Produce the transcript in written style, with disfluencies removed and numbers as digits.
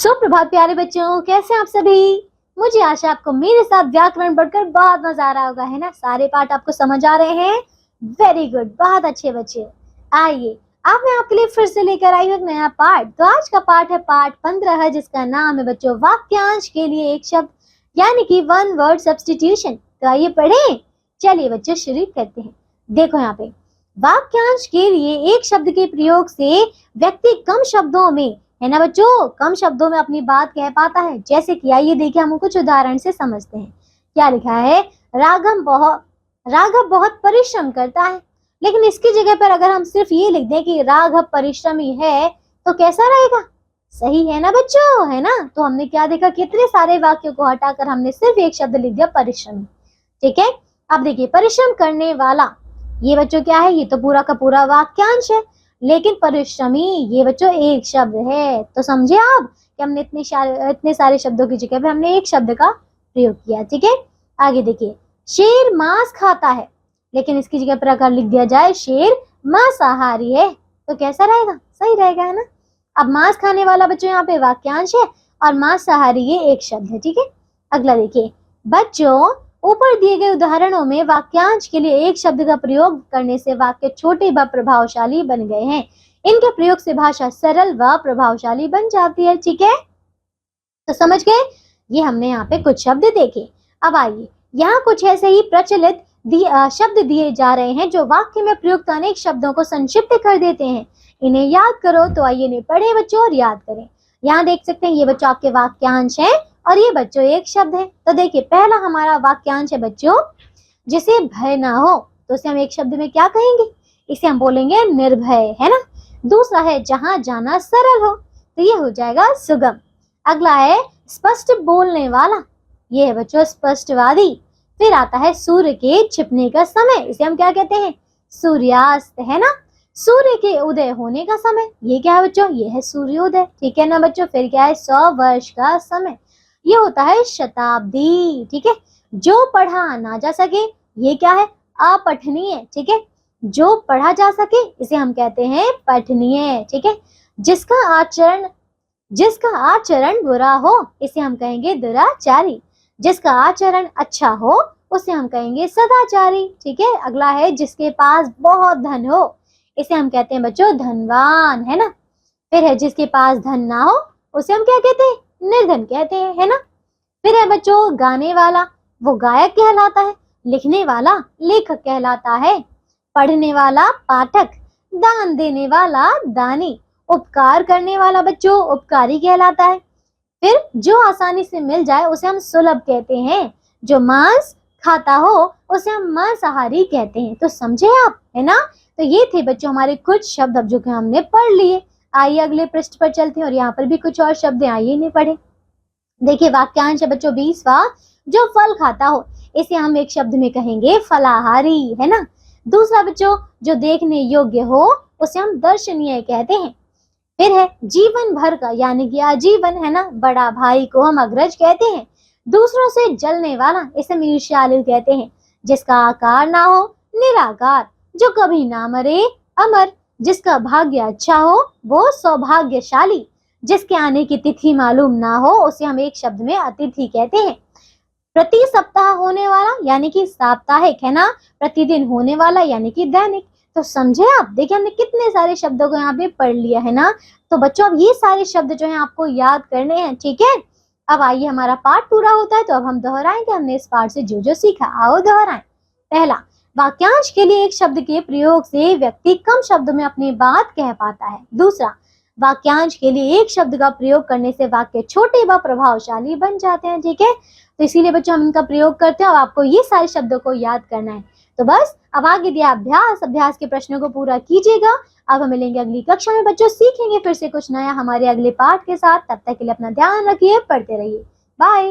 सुप्रभात प्यारे बच्चों, कैसे हैं आप सभी। मुझे आशा आपको मेरे साथ व्याकरण पढ़कर बहुत मजा आ रहा होगा, है ना। सारे पाठ आपको समझ आ रहे हैं। वेरी गुड, बहुत अच्छे बच्चे। आइए, अब मैं आपके लिए फिर से लेकर आई हूँ एक नया पाठ। तो आज का पाठ है पाठ 15 है, जिसका नाम है बच्चों वाक्यांश के लिए एक शब्द, यानी कि वन वर्ड सब्स्टिट्यूशन। तो आइए पढ़ें। चलिए बच्चों शुरू करते हैं। देखो यहाँ पे वाक्यांश के लिए एक शब्द के प्रयोग से व्यक्ति कम शब्दों में, है ना बच्चों, कम शब्दों में अपनी बात कह पाता है। जैसे कि आइए देखिए, हम कुछ उदाहरण से समझते हैं। क्या लिखा है, राघव बहुत परिश्रम करता है। लेकिन इसकी जगह पर अगर हम सिर्फ ये लिख दें कि राघव परिश्रमी है, तो कैसा रहेगा? सही है ना बच्चों, है ना। तो हमने क्या देखा, कितने सारे वाक्यों को हटाकर हमने सिर्फ एक शब्द लिख दिया, परिश्रमी। ठीक है, अब देखिए परिश्रम करने वाला, ये बच्चों क्या है, ये तो पूरा का पूरा वाक्यांश है। लेकिन परिश्रमी ये बच्चों एक शब्द है। तो समझे आप कि हमने इतने सारे शब्दों की जगह पे हमने एक शब्द का प्रयोग किया। ठीक है, आगे देखिए, शेर मांस खाता है, लेकिन इसकी जगह पर अगर लिख दिया जाए शेर मांसाहारी है, तो कैसा रहेगा? सही रहेगा, है ना। अब मांस खाने वाला बच्चों यहाँ पे वाक्यांश है और मांसाहारी ये एक शब्द है। ठीक है, अगला देखिए बच्चों, ऊपर दिए गए उदाहरणों में वाक्यांश के लिए एक शब्द का प्रयोग करने से वाक्य छोटे व प्रभावशाली बन गए हैं। इनके प्रयोग से भाषा सरल व प्रभावशाली बन जाती है। ठीक है, तो समझ गए। ये हमने यहाँ पे कुछ शब्द देखे। अब आइए, यहाँ कुछ ऐसे ही प्रचलित शब्द दिए जा रहे हैं जो वाक्य में प्रयुक्त अनेक शब्दों को संक्षिप्त कर देते हैं। इन्हें याद करो। तो आइए इन्हें पढ़े बच्चों और याद करें। यहाँ देख सकते हैं, ये बच्चों आपके वाक्यांश है और ये बच्चों एक शब्द है। तो देखिए, पहला हमारा वाक्यांश है बच्चों, जिसे भय ना हो, तो इसे हम एक शब्द में क्या कहेंगे? इसे हम बोलेंगे निर्भय, है ना। दूसरा है जहां जाना सरल हो, तो ये हो जाएगा सुगम। अगला है स्पष्ट बोलने वाला, ये है बच्चों स्पष्टवादी। फिर आता है सूर्य के छिपने का समय, इसे हम क्या कहते हैं? सूर्यास्त, है ना। सूर्य के उदय होने का समय, ये क्या है बच्चों? ये है सूर्योदय। ठीक है ना बच्चों। फिर क्या है? 100 वर्ष का समय, ये होता है शताब्दी। ठीक है, जो पढ़ा ना जा सके, ये क्या है? अपठनीय। ठीक है, जो पढ़ा जा सके इसे हम कहते हैं पठनीय। ठीक है, जिसका आचरण बुरा हो, इसे हम कहेंगे दुराचारी। जिसका आचरण अच्छा हो, उसे हम कहेंगे सदाचारी। ठीक है, अगला है जिसके पास बहुत धन हो, इसे हम कहते हैं बच्चों धनवान, है ना। फिर है जिसके पास धन ना हो, उसे हम क्या कहते हैं? निर्धन कहते हैं, है ना। फिर है बच्चों गाने वाला, वो गायक कहलाता है। लिखने वाला लेखक कहलाता है। पढ़ने वाला पाठक। दान देने वाला दानी। उपकार करने वाला बच्चों उपकारी कहलाता है। फिर जो आसानी से मिल जाए उसे हम सुलभ कहते हैं। जो मांस खाता हो उसे हम मांसाहारी कहते हैं। तो समझे आप, है ना। तो ये थे बच्चों हमारे कुछ शब्द अब जो कि हमने पढ़ लिए। आइए अगले पृष्ठ पर चलते हैं और यहाँ पर भी कुछ और शब्द आइए नहीं पढ़े। देखिए वाक्यांश है बच्चों 20वां, जो फल खाता हो, इसे हम एक शब्द में कहेंगे फलाहारी, है ना। दूसरा बच्चों, जो देखने योग्य हो, उसे हम दर्शनीय कहते हैं। फिर है जीवन भर का, यानी कि आजीवन, है ना। बड़ा भाई को हम अग्रज कहते हैं। दूसरों से जलने वाला, इसे हम ईर्ष्यालु कहते हैं। जिसका आकार ना हो, निराकार। जो कभी ना मरे, अमर। जिसका भाग्य अच्छा हो, वो सौभाग्यशाली। जिसके आने की तिथि मालूम ना हो, उसे हम एक शब्द में अतिथि कहते हैं। प्रति सप्ताह होने वाला, यानी कि साप्ताहिक, है ना। प्रतिदिन होने वाला, यानी कि दैनिक। तो समझे आप, देखिए हमने कितने सारे शब्दों को यहाँ पे पढ़ लिया, है ना। तो बच्चों अब ये सारे शब्द जो है आपको याद करने हैं। ठीक है, अब आइए हमारा पाठ पूरा होता है तो अब हम दोहराएंगे हमने इस पाठ से जो जो सीखा। आओ दोहराएं। पहला, वाक्यांश के लिए एक शब्द के प्रयोग से व्यक्ति कम शब्दों में अपनी बात कह पाता है। दूसरा, वाक्यांश के लिए एक शब्द का प्रयोग करने से वाक्य छोटे व प्रभावशाली बन जाते हैं। ठीक है, तो इसीलिए बच्चों हम इनका प्रयोग करते हैं और आपको ये सारे शब्दों को याद करना है। तो बस अब आगे दिया अभ्यास के प्रश्नों को पूरा कीजिएगा। अब हम मिलेंगे अगली कक्षा में बच्चों, सीखेंगे फिर से कुछ नया हमारे अगले पाठ के साथ। तब तक के लिए अपना ध्यान रखिए, पढ़ते रहिए। बाय।